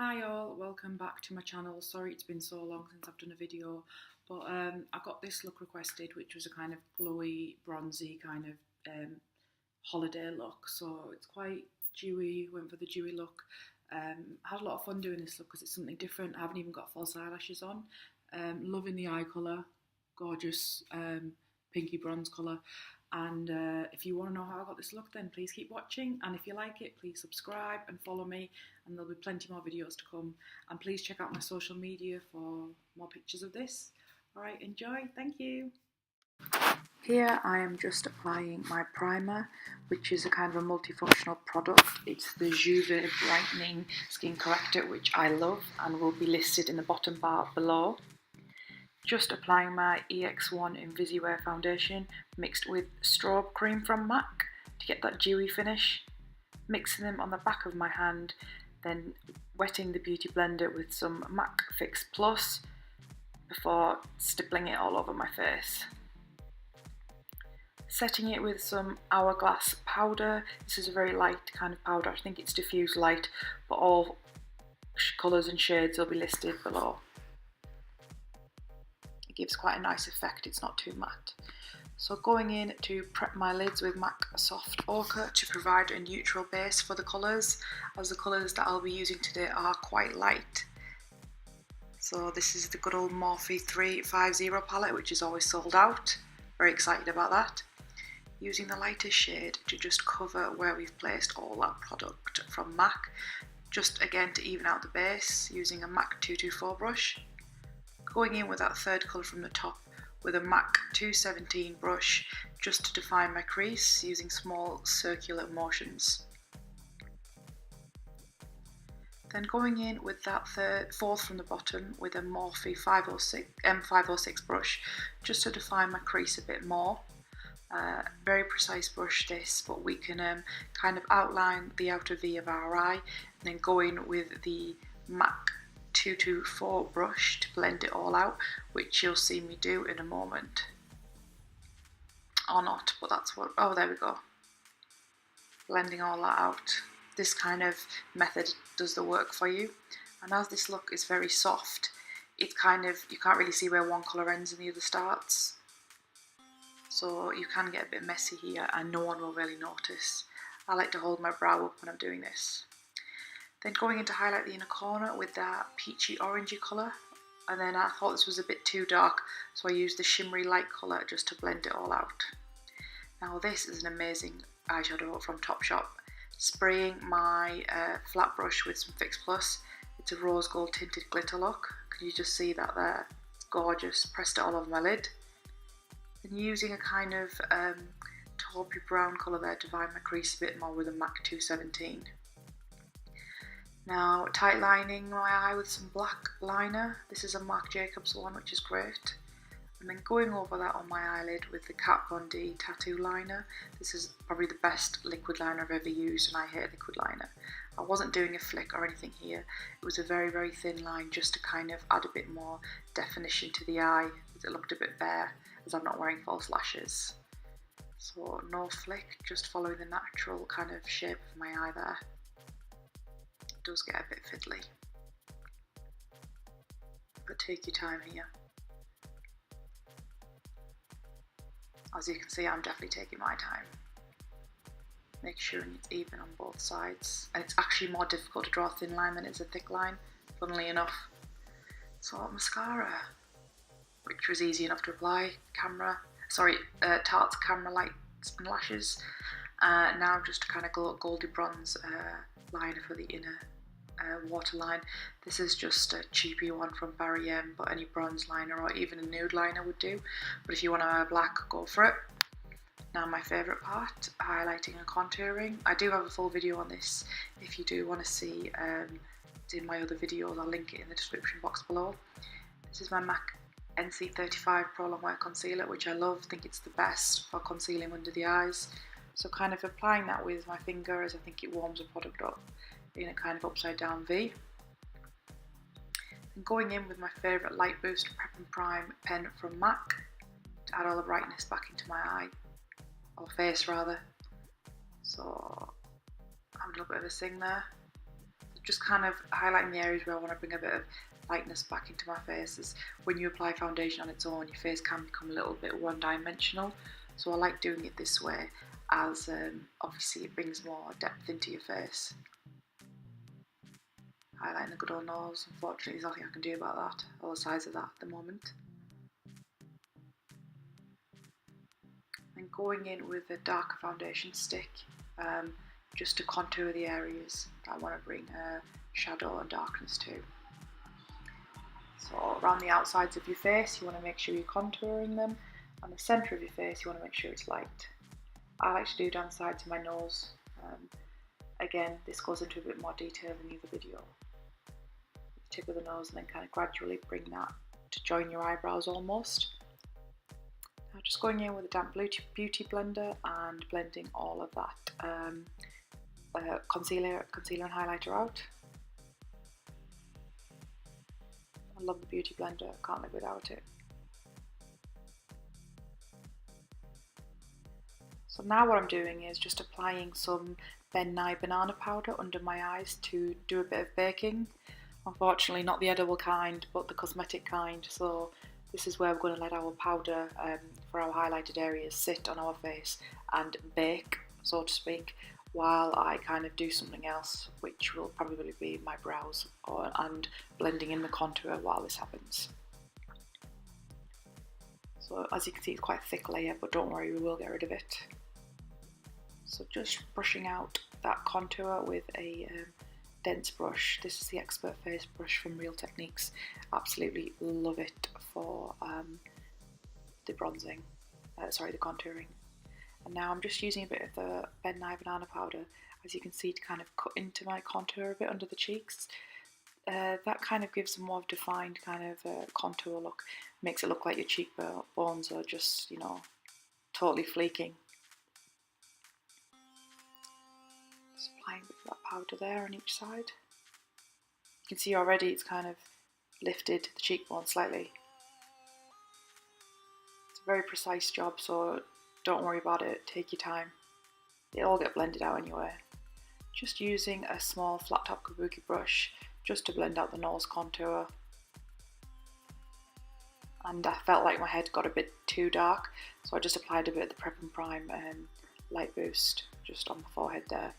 Hi all, welcome back to my channel. Sorry it's been so long since I've done a video, but I got this look requested, which was a kind of glowy, bronzy kind of holiday look. So it's quite dewy, went for the dewy look. Had a lot of fun doing this look because it's something different. I haven't even got false eyelashes on. Loving the eye colour, gorgeous pinky bronze colour. And if you want to know how I got this look, then please keep watching, and if you like it, please subscribe and follow me, and there'll be plenty more videos to come. And please check out my social media for more pictures of this. Alright, enjoy, thank you. Here I am just applying my primer, which is a kind of a multifunctional product. It's the Juve Brightening Skin Corrector, which I love and will be listed in the bottom bar below. Just applying my EX1 Invisiwear foundation mixed with strobe cream from MAC to get that dewy finish. Mixing them on the back of my hand, then wetting the beauty blender with some MAC Fix Plus before stippling it all over my face. Setting it with some Hourglass powder. This is a very light kind of powder. I think it's diffused light, but all colours and shades will be listed below. It gives quite a nice effect, it's not too matte. So going in to prep my lids with MAC Soft Ochre to provide a neutral base for the colours, as the colours that I'll be using today are quite light. So this is the good old Morphe 350 palette, which is always sold out. Very excited about that. Using the lightest shade to just cover where we've placed all that product from MAC, just again to even out the base using a MAC 224 brush. Going in with that third colour from the top with a MAC 217 brush just to define my crease using small circular motions. Then going in with that fourth from the bottom with a Morphe M506 brush just to define my crease a bit more. Very precise brush this, but we can kind of outline the outer V of our eye and then go in with the MAC 224 brush to blend it all out, which you'll see me do in a moment. Or not, but that's what, oh there we go. Blending all that out. This kind of method does the work for you. And as this look is very soft, it kind of, you can't really see where one colour ends and the other starts. So you can get a bit messy here and no one will really notice. I like to hold my brow up when I'm doing this. Then going in to highlight the inner corner with that peachy orangey colour, and then I thought this was a bit too dark, so I used the shimmery light colour just to blend it all out. Now this is an amazing eyeshadow from Topshop. Spraying my flat brush with some Fix Plus. It's a rose gold tinted glitter look. Can you just see that there? It's gorgeous. Pressed it all over my lid. Then using a kind of taupey brown colour there to define my crease a bit more with a MAC 217. Now tight lining my eye with some black liner. This is a Marc Jacobs one, which is great. And then going over that on my eyelid with the Kat Von D tattoo liner. This is probably the best liquid liner I've ever used, and I hate liquid liner. I wasn't doing a flick or anything here. It was a very, very thin line just to kind of add a bit more definition to the eye, as it looked a bit bare, as I'm not wearing false lashes. So no flick, just following the natural kind of shape of my eye there. It does get a bit fiddly, but take your time here. As you can see, I'm definitely taking my time. Make sure it's even on both sides, and it's actually more difficult to draw a thin line than it's a thick line, funnily enough. So mascara, which was easy enough to apply. Tarte's Camera Lights and Lashes. Now just a kind of goldy bronze liner for the inner waterline. This is just a cheapy one from Barry M, but any bronze liner or even a nude liner would do. But if you want to wear black, go for it. Now my favourite part, highlighting and contouring. I do have a full video on this if you do want to see in my other videos. I'll link it in the description box below. This is my MAC NC35 Pro Longwear Concealer, which I love. I think it's the best for concealing under the eyes. So kind of applying that with my finger, as I think it warms the product up in a kind of upside down V. And going in with my favourite Lightboost Prep and Prime pen from MAC to add all the brightness back into my eye, or face rather. So having a little bit of a sing there. just kind of highlighting the areas where I want to bring a bit of lightness back into my face. Is when you apply foundation on its own, your face can become a little bit one-dimensional. So I like doing it this way, as obviously it brings more depth into your face. Highlighting the good old nose. Unfortunately, there's nothing I can do about that, or the size of that at the moment. And going in with a darker foundation stick, just to contour the areas that I want to bring shadow and darkness to. So around the outsides of your face, you want to make sure you're contouring them. On the centre of your face, you want to make sure it's light. I like to do down the sides of my nose. Again, this goes into a bit more detail in the other video. The tip of the nose, and then kind of gradually bring that to join your eyebrows almost. Now just going in with a damp beauty blender and blending all of that concealer and highlighter out. I love the beauty blender, can't live without it. So now what I'm doing is just applying some Ben Nye banana powder under my eyes to do a bit of baking. Unfortunately not the edible kind, but the cosmetic kind. So this is where we're going to let our powder for our highlighted areas sit on our face and bake, so to speak, while I kind of do something else, which will probably be my brows and blending in the contour while this happens. So as you can see, it's quite a thick layer, but don't worry, we will get rid of it. So just brushing out that contour with a dense brush. This is the Expert Face brush from Real Techniques. Absolutely love it for the bronzing, the contouring. And now I'm just using a bit of the Ben Nye banana powder, as you can see, to kind of cut into my contour a bit under the cheeks. That kind of gives a more defined kind of contour look. Makes it look like your cheekbones are just, you know, totally fleeking. Just applying a bit of that powder there on each side. You can see already it's kind of lifted the cheekbone slightly. It's a very precise job, so don't worry about it, take your time. It'll all get blended out anyway. Just using a small flat top kabuki brush just to blend out the nose contour. And I felt like my head got a bit too dark, so I just applied a bit of the Prep and Prime Lightboost just on the forehead there,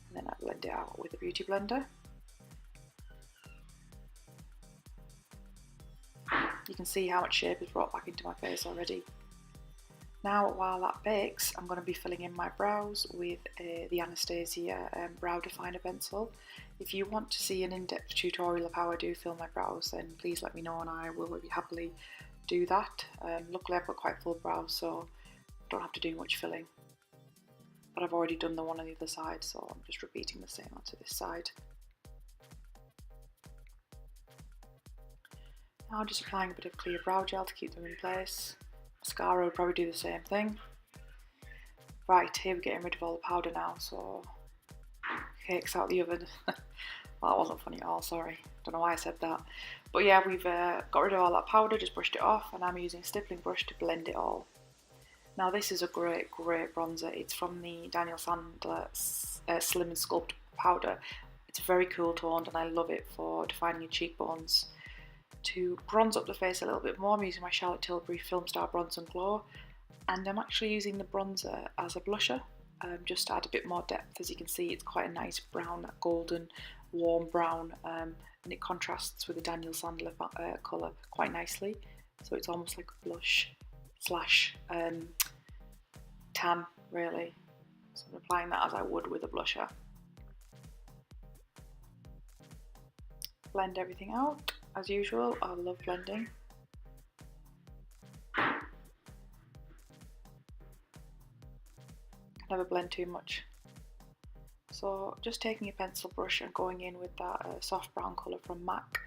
and then I blend it out with a beauty blender. You can see how much shape is brought back into my face already. Now, while that bakes, I'm going to be filling in my brows with the Anastasia Brow Definer pencil. If you want to see an in-depth tutorial of how I do fill my brows, then please let me know and I will happily do that. Luckily I've got quite full brows, so I don't have to do much filling. But I've already done the one on the other side, so I'm just repeating the same onto this side. Now I'm just applying a bit of clear brow gel to keep them in place. Mascara will probably do the same thing. Right, here we're getting rid of all the powder now, so cake's out the oven. Well, that wasn't funny at all, sorry. Don't know why I said that. But yeah, we've got rid of all that powder, just brushed it off, and I'm using a stippling brush to blend it all. Now this is a great bronzer. It's from the Daniel Sandler Slim and Sculpt powder. It's very cool toned and I love it for defining your cheekbones. To bronze up the face a little bit more, I'm using my Charlotte Tilbury Film Star Bronze and Glow, and I'm actually using the bronzer as a blusher, just to add a bit more depth. As you can see, it's quite a nice brown, that golden, warm brown, and it contrasts with the Daniel Sandler colour quite nicely, so it's almost like a blush slash tan, really. So I'm applying that as I would with a blusher. Blend everything out as usual. I love blending. Can never blend too much. So just taking a pencil brush and going in with that soft brown colour from MAC,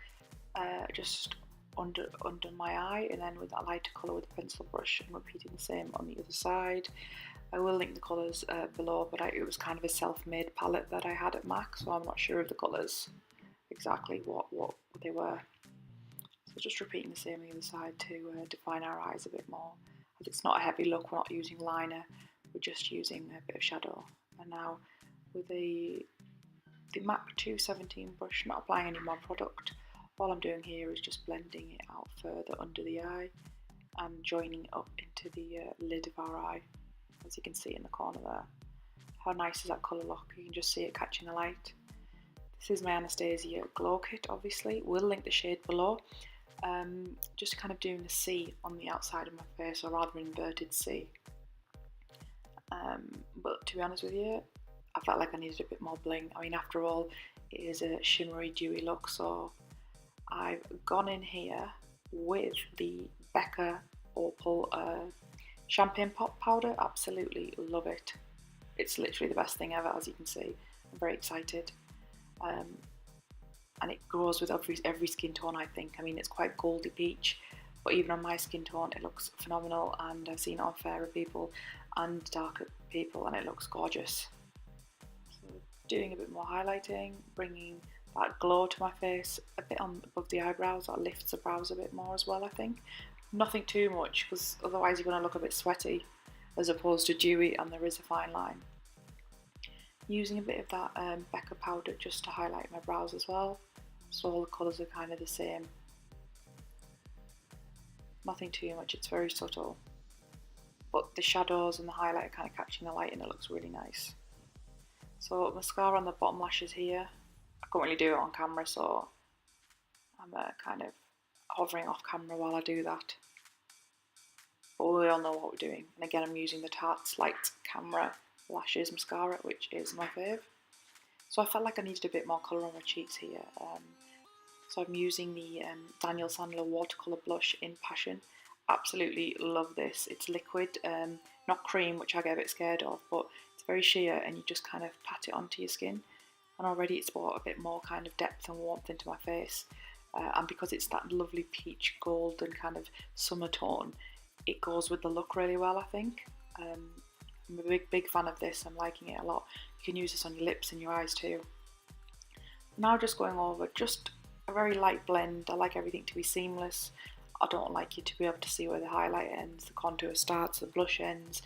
just under my eye, and then with that lighter colour with the pencil brush, and repeating the same on the other side. I will link the colours below, but it was kind of a self-made palette that I had at MAC, so I'm not sure of the colours exactly what they were. So just repeating the same on the other side to define our eyes a bit more. As it's not a heavy look, we're not using liner, we're just using a bit of shadow. And now with a the MAC 217 brush, not applying any more product. All I'm doing here is just blending it out further under the eye and joining it up into the lid of our eye, as you can see in the corner there. How nice is that colour look? You can just see it catching the light. This is my Anastasia Glow Kit, obviously. We'll link the shade below. Just kind of doing the C on the outside of my face, or rather inverted C. But to be honest with you, I felt like I needed a bit more bling. I mean, after all, it is a shimmery, dewy look, so I've gone in here with the Becca Opal Champagne Pop Powder. Absolutely love it. It's literally the best thing ever, as you can see. I'm very excited. And it grows with every skin tone, I think. I mean, it's quite goldy peach, but even on my skin tone, it looks phenomenal, and I've seen it on fairer people and darker people, and it looks gorgeous. So doing a bit more highlighting, bringing that glow to my face, a bit on above the eyebrows. That lifts the brows a bit more as well, I think. Nothing too much, because otherwise you're going to look a bit sweaty, as opposed to dewy, and there is a fine line. Using a bit of that Becca powder just to highlight my brows as well, so all the colours are kind of the same. Nothing too much, it's very subtle, but the shadows and the highlight are kind of catching the light, and it looks really nice. So mascara on the bottom lashes here. I can't really do it on camera, so I'm kind of hovering off camera while I do that. But we all know what we're doing. And again, I'm using the Tarte Light Camera Lashes Mascara, which is my fave. So I felt like I needed a bit more colour on my cheeks here. So I'm using the Daniel Sandler Watercolour Blush in Passion. Absolutely love this. It's liquid, not cream, which I get a bit scared of, but it's very sheer, and you just kind of pat it onto your skin. And already it's brought a bit more kind of depth and warmth into my face. And because it's that lovely peach golden kind of summer tone, it goes with the look really well, I think. I'm a big fan of this. I'm liking it a lot. You can use this on your lips and your eyes too. Now just going over just a very light blend. I like everything to be seamless. I don't like you to be able to see where the highlight ends, the contour starts, the blush ends,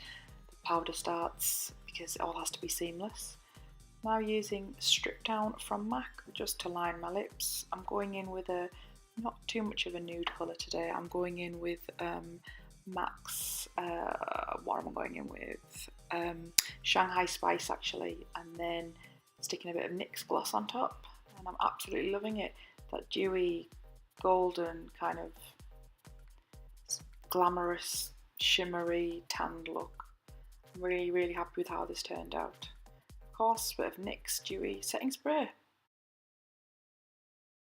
the powder starts, because it all has to be seamless. Now using Stripdown from MAC just to line my lips. I'm going in with a not too much of a nude colour today. I'm going in with MAC's, what am I going in with? Shanghai Spice actually, and then sticking a bit of NYX gloss on top, and I'm absolutely loving it. That dewy, golden kind of glamorous, shimmery, tanned look. I'm really happy with how this turned out. Of course, a bit of NYX Dewy setting spray.